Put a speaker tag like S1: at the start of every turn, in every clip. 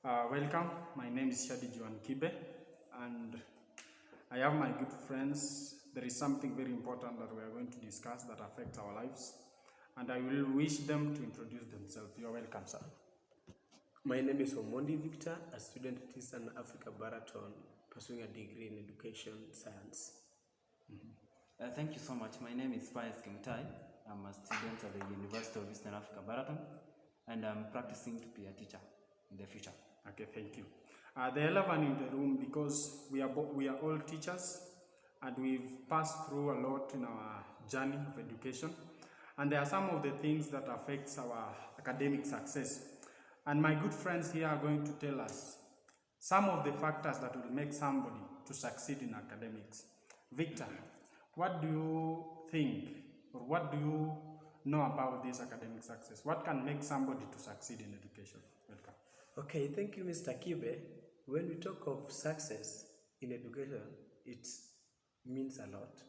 S1: Welcome. My name is Shadi Juan Kibe, and I have my good friends. There is something very important that we are going to discuss that affects our lives, and I will wish them to introduce themselves. You're welcome, sir.
S2: My name is Omondi Victor, a student at Eastern Africa Baraton, pursuing a degree in education science.
S3: Thank you so much. My name is Pius Kimutai. I'm a student at the University of Eastern Africa Baraton, and I'm practicing to be a teacher in the future.
S1: Okay, thank you. The elephant in the room, because we are all teachers, and we've passed through a lot in our journey of education, and there are some of the things that affects our academic success. And my good friends here are going to tell us some of the factors that will make somebody to succeed in academics. Victor, what do you think, or what do you know about this academic success? What can make somebody to succeed in education? Welcome.
S2: Okay, thank you, Mr. Kibe. When we talk of success in education, it means a lot.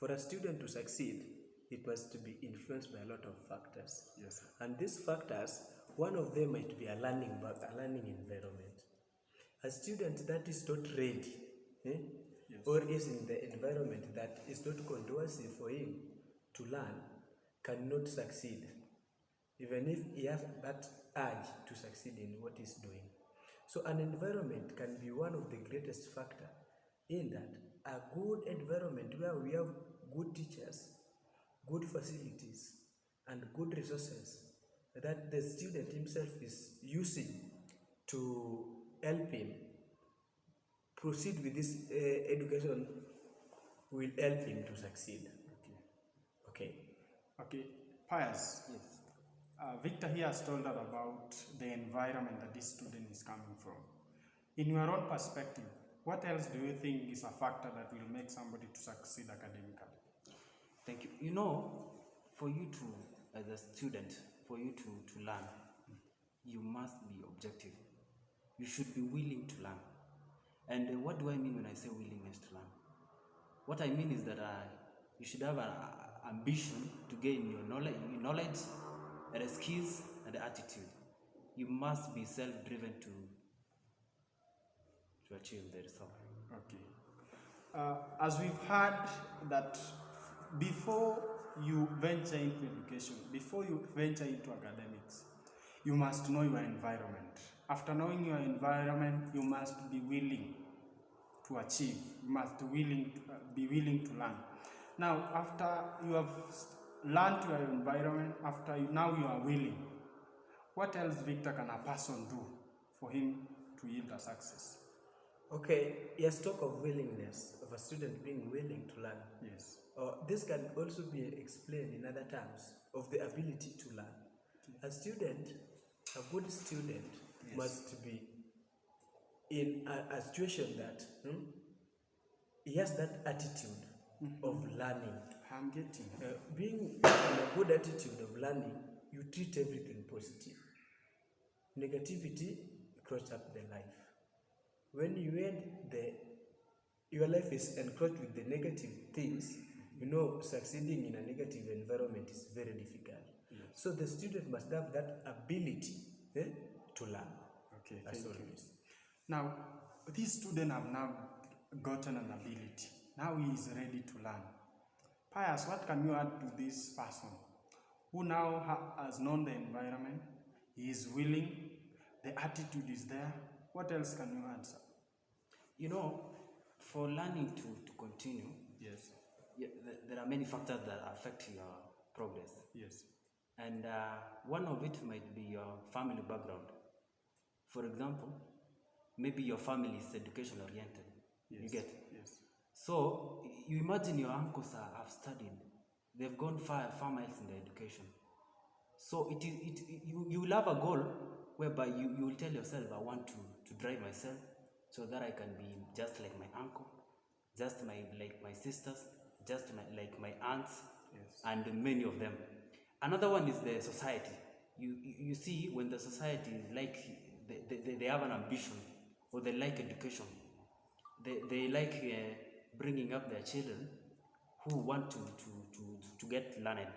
S2: For a student to succeed, it must be influenced by a lot of factors.
S1: Yes.
S2: And these factors, one of them might be a learning environment. A student that is not ready, yes, or is in the environment that is not conducive for him to learn, cannot succeed, even if he has that urge to succeed in what he's doing. So an environment can be one of the greatest factor, in that a good environment where we have good teachers, good facilities, and good resources that the student himself is using to help him proceed with this education will help him to succeed.
S1: Okay, Pius.
S3: Yes.
S1: Victor here has told us about the environment that this student is coming from. In your own perspective, what else do you think is a factor that will make somebody to succeed academically?
S3: Thank you. You know, for you to, as a student, for you to learn, you must be objective. You should be willing to learn. And what do I mean when I say willingness to learn? What I mean is that you should have an ambition to gain your knowledge, and skills and attitude. You must be self-driven to achieve the result.
S1: Okay. As we've heard that before you venture into education, before you venture into academics, you must know your environment. After knowing your environment, you must be willing to achieve. You must be willing to learn. Now, after you have learned your environment, now you are willing, what else, Victor, can a person do for him to yield a success?
S2: Okay, yes, talk of willingness, of a student being willing to learn.
S1: Yes.
S2: This can also be explained in other terms of the ability to learn. A student, a good student, yes, must be in a situation that he has that attitude of learning.
S1: I'm getting
S2: being in a good attitude of learning, you treat everything positive. Negativity crosses up the life. When your life is encroached with the negative things, you know, succeeding in a negative environment is very difficult.
S1: Yes.
S2: So the student must have that ability to learn.
S1: Okay,
S2: as
S1: thank
S2: always.
S1: you. Now, this student have now gotten an ability. Now he is ready to learn. Pius, what can you add to this person who now has known the environment, he is willing, the attitude is there? What else can you answer?
S3: You know, for learning to continue,
S1: yes,
S3: there are many factors that affect your progress.
S1: Yes.
S3: And one of it might be your family background. For example, maybe your family is education oriented.
S1: Yes.
S3: You get?
S1: Yes.
S3: So you imagine your uncles have studied. They've gone far miles in their education. So you will have a goal whereby you will tell yourself, I want to drive myself so that I can be just like my uncle, just like my sisters, just like my aunts,
S1: yes,
S3: and many of them. Another one is the society. You see, when the society is like, they have an ambition, or they like education, they like bringing up their children who want to get learned.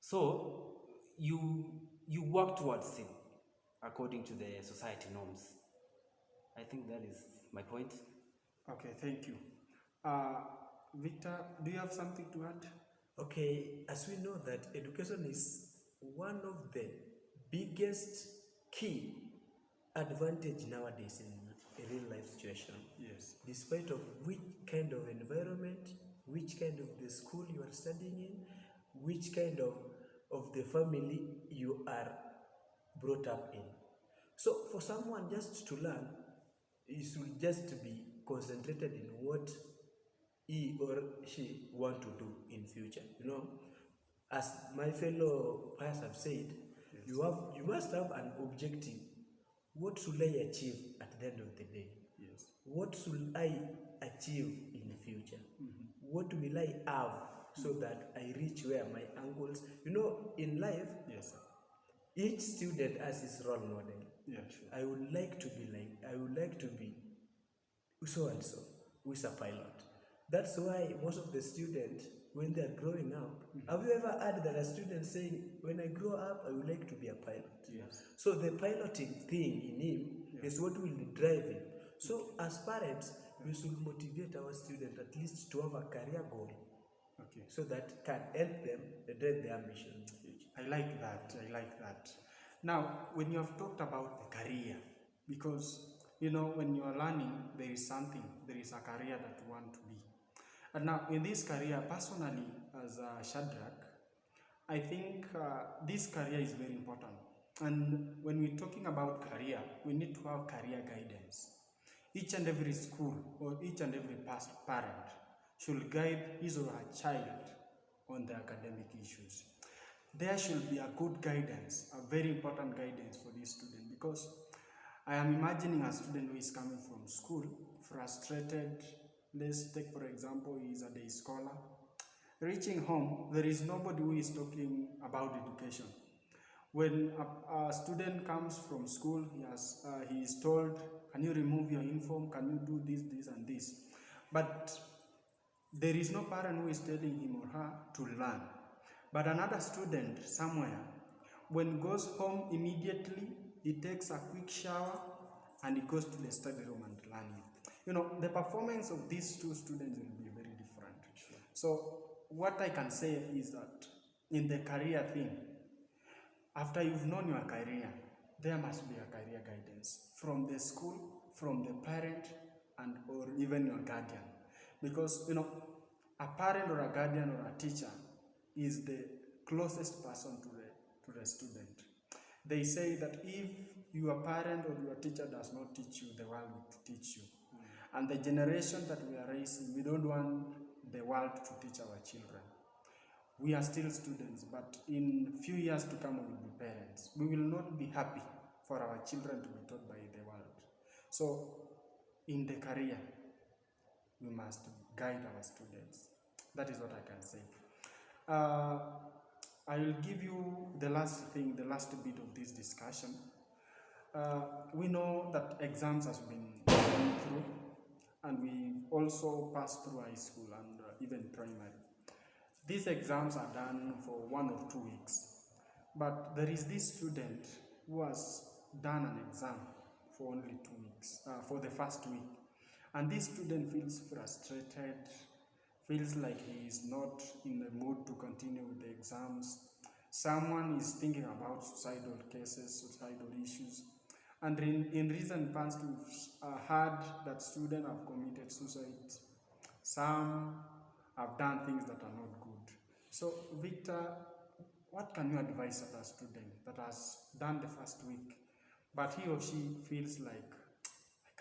S3: So you work towards it. according to the society norms. I think that is my point.
S1: Okay, thank you. Victor, do you have something to add?
S2: Okay, as we know that education is one of the biggest key advantage nowadays in a real life situation.
S1: Yes.
S2: Despite of which kind of environment, which kind of the school you are studying in, which kind of the family you are brought up in. So for someone just to learn, he should just be concentrated in what he or she want to do in future. You know, as my fellow peers have said, you must have an objective. What should I achieve at the end of the day?
S1: Yes.
S2: What should I achieve in the future? What will I have so that I reach where my uncles? You know, in life,
S1: Yes, sir.
S2: each student has his role model.
S1: Yeah, sure.
S2: I would like to be so and so, who is a pilot. That's why most of the students, when they are growing up, have you ever heard that a student saying, when I grow up, I would like to be a pilot?
S1: Yes.
S2: So the piloting thing in him is what will drive him. So as parents, we should motivate our students at least to have a career goal,
S1: Okay.
S2: so that can help them drive their mission in the future.
S1: I like that. I like that. Now, when you have talked about the career, because you know, when you are learning, there is a career that you want to be. And now, in this career, personally, as Shadrach, I think this career is very important. And when we're talking about career, we need to have career guidance. Each and every school or each and every parent should guide his or her child on the academic issues. There should be a good guidance, a very important guidance for this student, because I am imagining a student who is coming from school, frustrated. Let's take, for example, he is a day scholar. Reaching home, there is nobody who is talking about education. When a student comes from school, he is told, can you remove your uniform? Can you do this, this, and this? But there is no parent who is telling him or her to learn. But another student somewhere, when goes home immediately, he takes a quick shower and he goes to the study room and learning. You know, the performance of these two students will be very different. Sure. So what I can say is that in the career thing, after you've known your career, there must be a career guidance from the school, from the parent, and or even your guardian. Because, you know, a parent or a guardian or a teacher is the closest person to the student. They say that if your parent or your teacher does not teach you, the world will teach you. And the generation that we are raising, we don't want the world to teach our children. We are still students, but in few years to come, we will be parents. We will not be happy for our children to be taught by the world. So, in the career, we must guide our students. That is what I can say. I will give you the last thing, the last bit of this discussion. We know that exams has been going through, and we also passed through high school and even primary. These exams are done for 1 or 2 weeks, but there is this student who has done an exam for only 2 weeks, for the first week, and this student feels frustrated, feels like he is not in the mood to continue with the exams. Someone is thinking about suicidal cases, suicidal issues, and in recent past we've heard that students have committed suicide. Some have done things that are not good. So, Victor, what can you advise a student that has done the first week, but he or she feels like,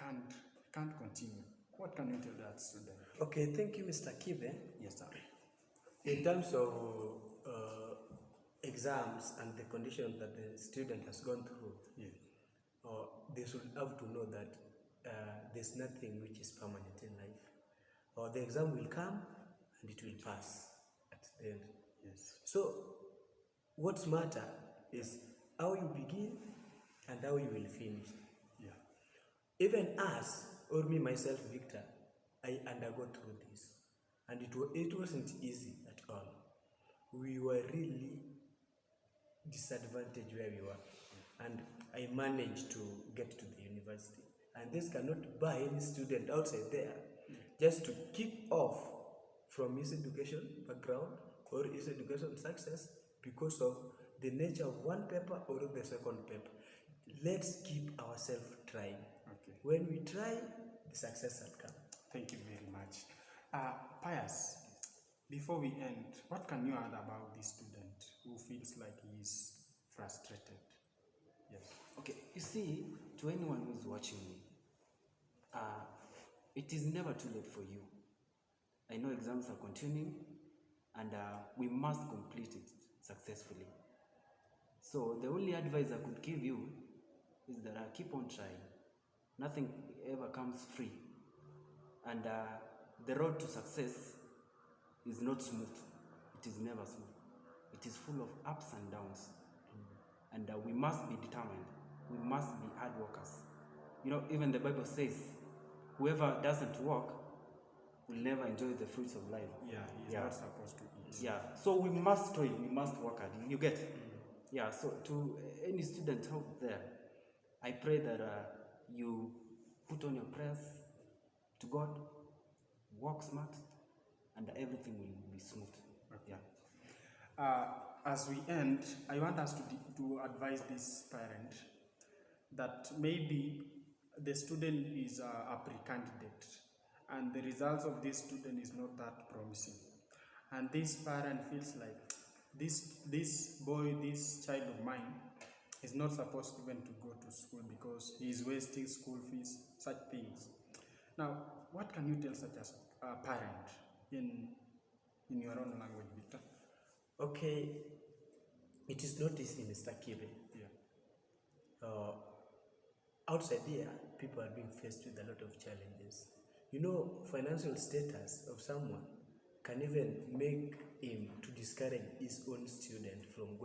S1: I can't continue? What can you tell that student?
S2: Okay, thank you, Mr. Kibe.
S1: Yes, sir.
S2: In terms of exams and the condition that the student has gone through, they should have to know that there's nothing which is permanent in life. The exam will come and it will pass at the end.
S1: Yes.
S2: So, what's matter is how you begin and how you will finish.
S1: Yeah.
S2: Even us, or me myself, Victor, I undergo through this, and it wasn't easy at all. We were really disadvantaged where we were, and I managed to get to the university. And this cannot buy any student outside there just to keep off from his education background or his education success because of the nature of one paper or the second paper. Let's keep ourselves trying.
S1: Okay.
S2: When we try, the success will come.
S1: Thank you very much. Pius, before we end, what can you add about this student who feels like he is frustrated? Yes.
S3: Okay, you see, to anyone who's watching me, it is never too late for you. I know exams are continuing, and we must complete it successfully. So the only advice I could give you is that keep on trying. Nothing ever comes free, and the road to success is not smooth. It is never smooth. It is full of ups and downs, and we must be determined. We must be hard workers. You know, even the Bible says, whoever doesn't work will never enjoy the fruits of life.
S1: Yeah, he's not supposed to eat.
S3: Yeah, so we must toil, we must work hard. You get? Yeah, so to any student out there, I pray that you put on your prayers to God, work smart, and everything will be smooth. Yeah.
S1: As we end, I want us to advise this parent that maybe the student is a pre-candidate and the results of this student is not that promising. And this parent feels like this boy, this child of mine is not supposed even to go to school because he is wasting school fees, such things. Now, what can you tell such a parent in your own language, Victor?
S2: Okay, it is not easy, Mr. Kibe.
S1: Yeah.
S2: Outside here, people are being faced with a lot of challenges. You know, financial status of someone can even make him to discourage his own student from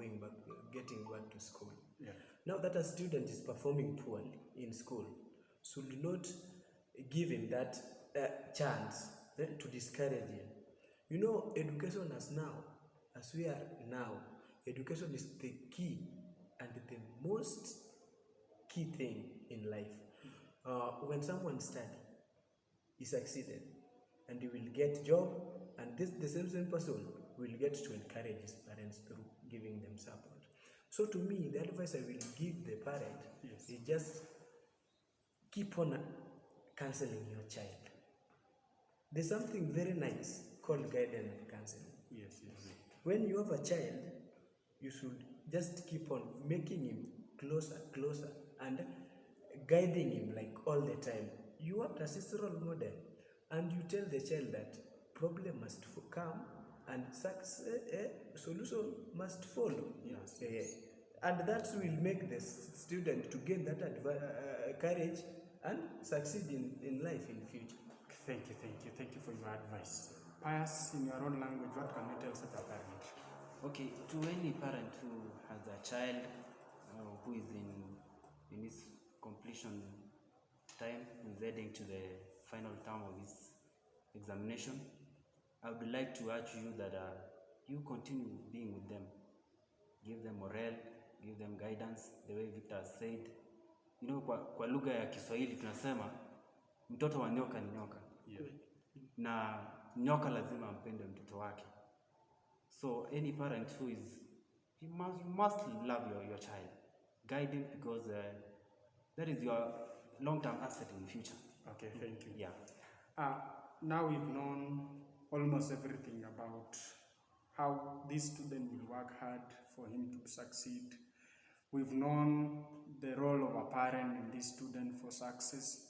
S2: getting back to school.
S1: Yeah.
S2: Now that a student is performing poorly in school, should not give him that chance to discourage him. You know, education as we are now, education is the key and the most key thing in life. When someone studies, he succeeded, and he will get job, and the same person will get to encourage his parents through giving them support. So to me, the advice I will give the parent is just keep on counseling your child. There's something very nice called guidance and counseling.
S1: Yes.
S2: When you have a child, you should just keep on making him closer, and guiding him like all the time. You act as his role model, and you tell the child that problem must come and solution must follow.
S1: Yes.
S2: And that will make the student to gain that courage and succeed in life in future.
S1: Thank you for your advice. Pius, in your own language, what can you tell such a parent?
S3: Okay, to any parent who has a child who is in his completion time, who is heading to the final term of his examination, I would like to urge you that you continue being with them. Give them morale, give them guidance, the way Victor said. You know, kwa lugha ya Kiswahili tunasema mtoto wa nyoka ni nyoka.
S1: Yeah.
S3: Na nyoka lazima ampende mtoto wake. So any parent who is, you must love your child. Guide him because that is your long-term asset in the future.
S1: Okay, thank you.
S3: Yeah.
S1: Now we've known almost everything about how this student will work hard for him to succeed. We've known the role of a parent in this student for success.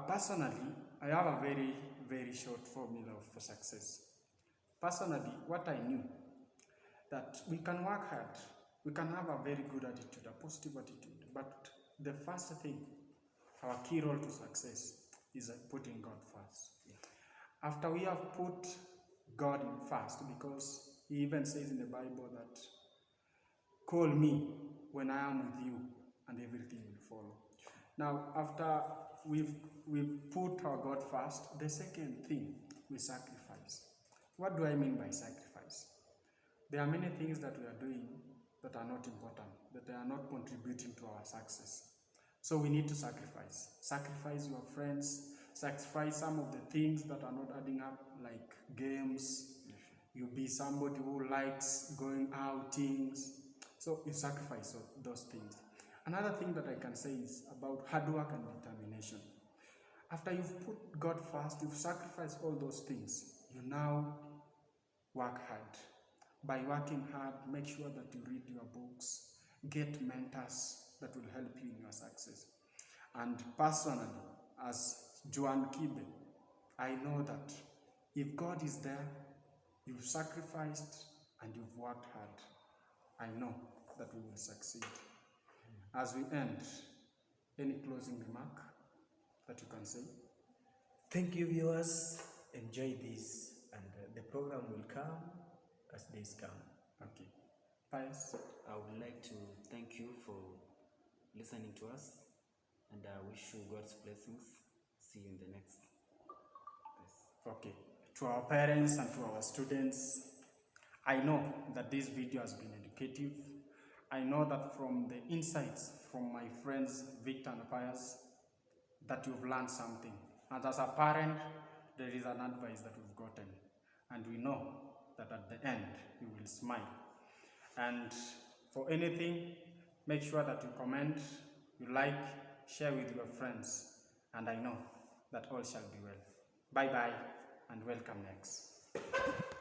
S1: Personally, I have a very, very short formula for success. Personally, what I knew, that we can work hard, we can have a very good attitude, a positive attitude, but the first thing, our key role to success is putting God first. Yeah. After we have put God in first, because he even says in the Bible that, call me when I am with you and everything will follow. Now, after we've put our God first, the second thing, we sacrifice. What do I mean by sacrifice? There are many things that we are doing that are not important, that they are not contributing to our success. So we need to sacrifice. Sacrifice your friends, sacrifice some of the things that are not adding up, like games. You be somebody who likes going outings. So you sacrifice those things. Another thing that I can say is about hard work and determination. After you've put God first, you've sacrificed all those things, you now work hard. By working hard, make sure that you read your books, get mentors that will help you in your success. And personally, as Joan Kibe, I know that if God is there, you've sacrificed and you've worked hard, I know that we will succeed. As we end, any closing remark that you can say?
S2: Thank you, viewers. Enjoy this, and the program will come as days come.
S1: Okay. Pius?
S3: I would like to thank you for listening to us, and I wish you God's blessings. See you in the next.
S1: Okay. To our parents and to our students, I know that this video has been educative. I know that from the insights from my friends Victor and Pius, that you've learned something. And as a parent, there is an advice that we've gotten. And we know that at the end, you will smile. And for anything, make sure that you comment, you like, share with your friends. And I know that all shall be well. Bye-bye and welcome next.